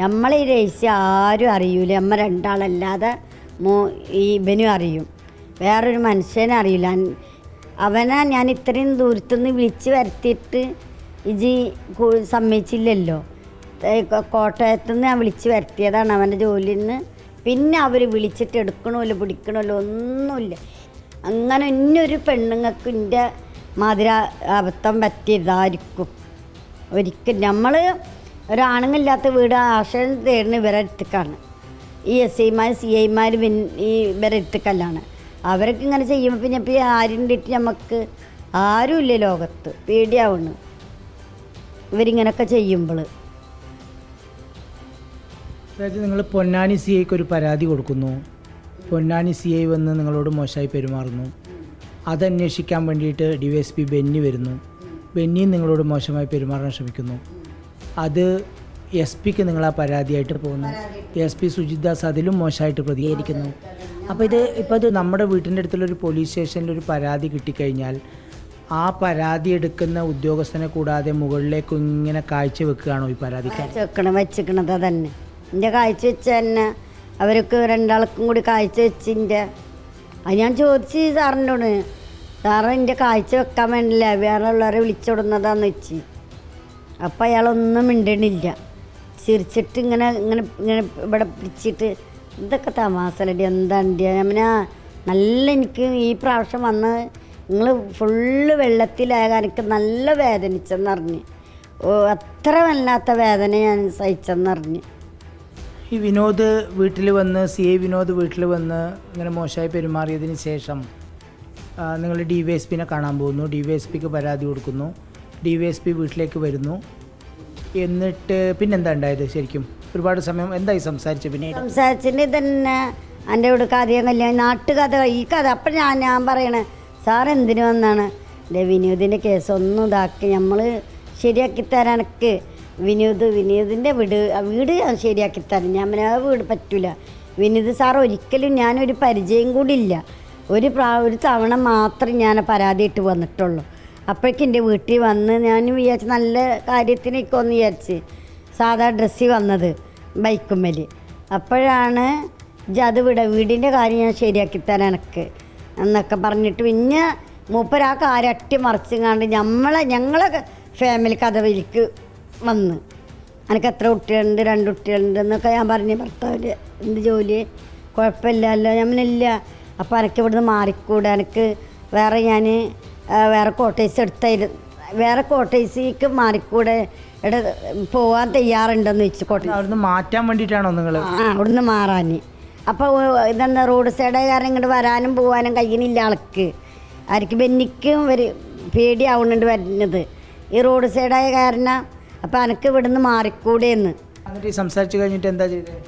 നമ്മളെ ഈ രഹസ്യം ആരും അറിയൂല. അമ്മ രണ്ടാളല്ലാതെ ഈ ഇവനും അറിയും, വേറൊരു മനുഷ്യനെ അറിയില്ല. അവനെ ഞാൻ ഇത്രയും ദൂരത്തുനിന്ന് വിളിച്ച് വരുത്തിയിട്ട് ഇജി സമ്മതിച്ചില്ലല്ലോ. കോട്ടയത്തുനിന്ന് ഞാൻ വിളിച്ച് വരുത്തിയതാണ് അവൻ്റെ ജോലിയിൽ നിന്ന്. പിന്നെ അവർ വിളിച്ചിട്ട് എടുക്കണമല്ലോ പിടിക്കണമല്ലോ ഒന്നുമില്ല. അങ്ങനെ ഇന്നൊരു പെണ്ണുങ്ങൾക്ക് എൻ്റെ മാതിരി അബദ്ധം പറ്റിയതായിരിക്കും ഒരിക്കലും. നമ്മൾ ഒരാണുങ്ങളില്ലാത്ത വീട് ആശ്രയം തേടുന്ന ഇവരെ അടുത്തേക്കാണ്. ഈ SIമാർ CIമാർ ഈ ഇവരെ അടുത്തേക്കല്ലാണ്. അവരൊക്കെ ഇങ്ങനെ ചെയ്യുമ്പോൾ പിന്നെ ഇപ്പോൾ ആരുണ്ടിട്ട് നമുക്ക് ആരുമില്ല ലോകത്ത്. പേടിയാവുന്നു ഇവരിങ്ങനെയൊക്കെ ചെയ്യുമ്പോൾ. അതായത് നിങ്ങൾ പൊന്നാനി CIക്ക് ഒരു പരാതി കൊടുക്കുന്നു, പൊന്നാനി CI വന്ന് നിങ്ങളോട് മോശമായി പെരുമാറുന്നു. അതന്വേഷിക്കാൻ വേണ്ടിയിട്ട് DYSP ബെന്നി വരുന്നു. ബെന്നിയും നിങ്ങളോട് മോശമായി പെരുമാറാൻ ശ്രമിക്കുന്നു. അത് SP-ക്ക് നിങ്ങൾ ആ പരാതിയായിട്ട് പോകുന്നു. SP സുജിത്ദാസ് അതിലും മോശമായിട്ട് പ്രതികരിക്കുന്നു. അപ്പോൾ ഇത് നമ്മുടെ വീട്ടിൻ്റെ അടുത്തുള്ളൊരു പോലീസ് സ്റ്റേഷനിൽ ഒരു പരാതി കിട്ടിക്കഴിഞ്ഞാൽ ആ പരാതി എടുക്കുന്ന ഉദ്യോഗസ്ഥനെ കൂടാതെ മുകളിലേക്ക് ഇങ്ങനെ കാഴ്ച വെക്കുകയാണോ ഈ പരാതിക്കാർ? വെച്ചിക്കണത് തന്നെ എൻ്റെ കാഴ്ച വെച്ച തന്നെ അവർക്ക് രണ്ടാൾക്കും കൂടി കാഴ്ച വെച്ചിൻ്റെ. അത് ഞാൻ ചോദിച്ചു സാറിനോട്, സാറ് എൻ്റെ കാഴ്ച വെക്കാൻ വേണ്ടില്ല വേറെ ഉള്ളവരെ വിളിച്ചുവിടുന്നതാന്ന് വെച്ച്. അപ്പം അയാളൊന്നും മിണ്ടണില്ല, ചിരിച്ചിട്ട് ഇങ്ങനെ ഇങ്ങനെ ഇങ്ങനെ ഇവിടെ പിടിച്ചിട്ട് ഇതൊക്കെ തമാസലടി എന്താണ്ടി ഞാൻ നല്ല എനിക്ക് ഈ പ്രാവശ്യം വന്ന് നിങ്ങൾ ഫുള്ള് വെള്ളത്തിലാകാൻ എനിക്ക് നല്ല വേദനിച്ചെന്നറിഞ്ഞ്. അത്ര വല്ലാത്ത വേദന ഞാൻ സഹിച്ചെന്നറിഞ്ഞ്. ഈ വിനോദ് വീട്ടിൽ വന്ന് CI വിനോദ് വീട്ടിൽ വന്ന് ഇങ്ങനെ മോശമായി പെരുമാറിയതിന് ശേഷം നിങ്ങൾ DYSP-നെ കാണാൻ പോകുന്നു. DYSP-ക്ക് പരാതി കൊടുക്കുന്നു. DYSP വീട്ടിലേക്ക് വരുന്നു. എന്നിട്ട് പിന്നെന്താ ഉണ്ടായത്? ശരിക്കും ഒരുപാട് സമയം എന്തായി സംസാരിച്ചു? പിന്നെ സംസാരിച്ചിട്ട് തന്നെ എൻ്റെ ഇവിടെ കഥയും കല്യാണം നാട്ടുകഥ ഈ കഥ. അപ്പം ഞാൻ പറയണേ സാർ എന്തിനു വന്നാണ് വിനോദിൻ്റെ കേസ് ഒന്നും ഇതാക്കി നമ്മൾ ശരിയാക്കി തരാനൊക്കെ. വിനോദിൻ്റെ വീട് ഞാൻ ശരിയാക്കി തരാം. ഞാൻ ആ വീട് പറ്റില്ല. വിനോദ് സാർ ഒരിക്കലും ഞാനൊരു പരിചയം കൂടി ഇല്ല. ഒരു തവണ മാത്രം ഞാൻ പരാതിയിട്ട് വന്നിട്ടുള്ളൂ. അപ്പോഴേക്കും എൻ്റെ വീട്ടിൽ വന്ന് ഞാൻ വിചാരിച്ച് നല്ല കാര്യത്തിനൊക്കെ ഒന്ന് വിചാരിച്ച് സാധാ ഡ്രസ്സിൽ വന്നത് ബൈക്കുമ്മൽ. അപ്പോഴാണ് അത് വീടിൻ്റെ കാര്യം ഞാൻ ശരിയാക്കി തരാനൊക്കെ എന്നൊക്കെ പറഞ്ഞിട്ട് പിന്നെ മൂപ്പര് ആ കാര്യം അട്ടിമറിച്ചങ്ങാണ്ട് ഞങ്ങളെ ഫാമിലി കഥവിലേക്ക് വന്ന് എനിക്ക് എത്ര കുട്ടികളുണ്ട് 2 കുട്ടികളുണ്ട് എന്നൊക്കെ ഞാൻ പറഞ്ഞു. ഭർത്താവിൽ എന്ത് ജോലി കുഴപ്പമില്ലല്ലോ ഞാനില്ല. അപ്പോൾ എനിക്ക് ഇവിടുന്ന് മാറിക്കൂടെ, എനിക്ക് വേറെ കോട്ടേഴ്സ് എടുത്തായിരുന്നു, വേറെ കോട്ടേഴ്സിലേക്ക് മാറിക്കൂടെ, ഇവിടെ പോകാൻ തയ്യാറുണ്ടെന്ന് വെച്ച് കോട്ടേഴ്സ് അവിടുന്ന് മാറ്റാൻ വേണ്ടിയിട്ടാണോ നിങ്ങൾ? അവിടുന്ന് മാറാൻ. അപ്പോൾ ഇതെന്താ റോഡ് സൈഡ് കാരണം ഇങ്ങോട്ട് വരാനും പോകാനും കഴിയുന്നില്ല ആൾക്ക്. ആർക്ക് ബെന്നിക്കും ഒരു പേടിയാവുന്നുണ്ട് വരുന്നത് ഈ റോഡ് സൈഡായ കാരണം. അപ്പോൾ എനിക്ക് ഇവിടുന്ന് മാറിക്കൂടെയെന്ന് സംസാരിച്ച് കഴിഞ്ഞിട്ട് എന്താ ചെയ്തത്?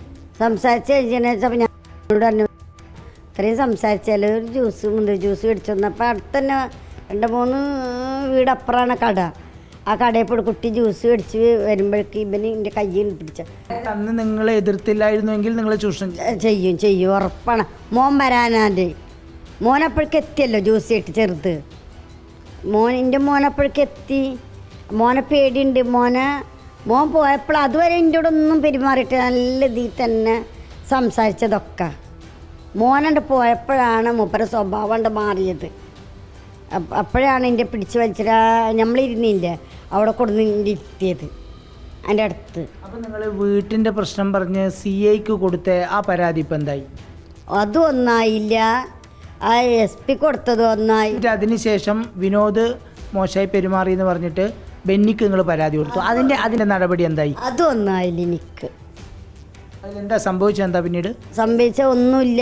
സംസാരിച്ച് കഴിഞ്ഞാൽ ഞാൻ പറഞ്ഞു ഇത്രയും സംസാരിച്ചാൽ ഒരു മുന്തിരി ജ്യൂസ് മേടിച്ചു വന്നു. അപ്പോൾ അടുത്ത് തന്നെ 2-3 വീടപ്പുറമാണ് കട. ആ കടയിൽ പോയി കുട്ടി ജ്യൂസ് മേടിച്ച് വരുമ്പോഴേക്ക് ഇവന് എൻ്റെ കയ്യിൽ പിടിച്ച. അന്ന് നിങ്ങൾ എതിർത്തില്ലായിരുന്നുവെങ്കിൽ നിങ്ങൾ ചൂഷണം ചെയ്യും ഉറപ്പാണ്. മോൻ വരാനാൻ്റെ മോനപ്പോഴേക്ക് എത്തിയല്ലോ ജ്യൂസ് ഇട്ട് ചെറുത് എൻ്റെ മോനപ്പോഴേക്ക് എത്തി. മോനെ പേടിയുണ്ട്. മോൻ പോയപ്പോൾ അതുവരെ എൻ്റെ കൂടെ ഒന്നും പെരുമാറിയിട്ട് നല്ല ഇതിൽ തന്നെ സംസാരിച്ചതൊക്കെ. മോനുണ്ട് പോയപ്പോഴാണ് മൂപ്പര സ്വഭാവം കൊണ്ട് മാറിയത്. അപ്പോഴാണ് എൻ്റെ പിടിച്ച് വലിച്ചിട്ട് നമ്മളിരുന്നില്ല അവിടെ കൊടുന്ന് ഇരുത്തിയത് എൻ്റെ അടുത്ത്. അപ്പോൾ നിങ്ങൾ വീട്ടിൻ്റെ പ്രശ്നം പറഞ്ഞ് CIക്ക് കൊടുത്ത ആ പരാതി ഇപ്പം എന്തായി? അതും ഒന്നായില്ല. ആ SP കൊടുത്തത് ഒന്നായി. അതിനുശേഷം വിനോദ് മോശമായി പെരുമാറി എന്ന് പറഞ്ഞിട്ട് ബെന്നിക്ക് നിങ്ങൾ പരാതി കൊടുത്തു. അതിൻ്റെ നടപടി എന്തായി? അതും ഒന്നായില്ല. എനിക്ക് അതിലെന്താ സംഭവിച്ചത്? എന്താ പിന്നീട് സംഭവിച്ച ഒന്നുമില്ല.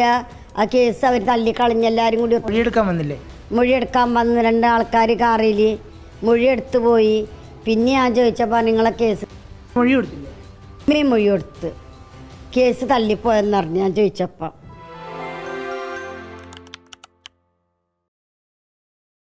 ആ കേസ് അവർ തള്ളിക്കളഞ്ഞ് എല്ലാവരും കൂടി മൊഴിയെടുക്കാൻ വന്നില്ലേ? മൊഴിയെടുക്കാൻ വന്ന് 2 ആൾക്കാർ കാറിൽ മൊഴിയെടുത്ത് പോയി. പിന്നെ ഞാൻ ചോദിച്ചപ്പോൾ നിങ്ങളെ കേസ് മൊഴി കൊടുത്തില്ലേ? ഇങ്ങനെയും മൊഴി കൊടുത്ത് കേസ് തള്ളിപ്പോയെന്ന് പറഞ്ഞു ഞാൻ ചോദിച്ചപ്പോൾ.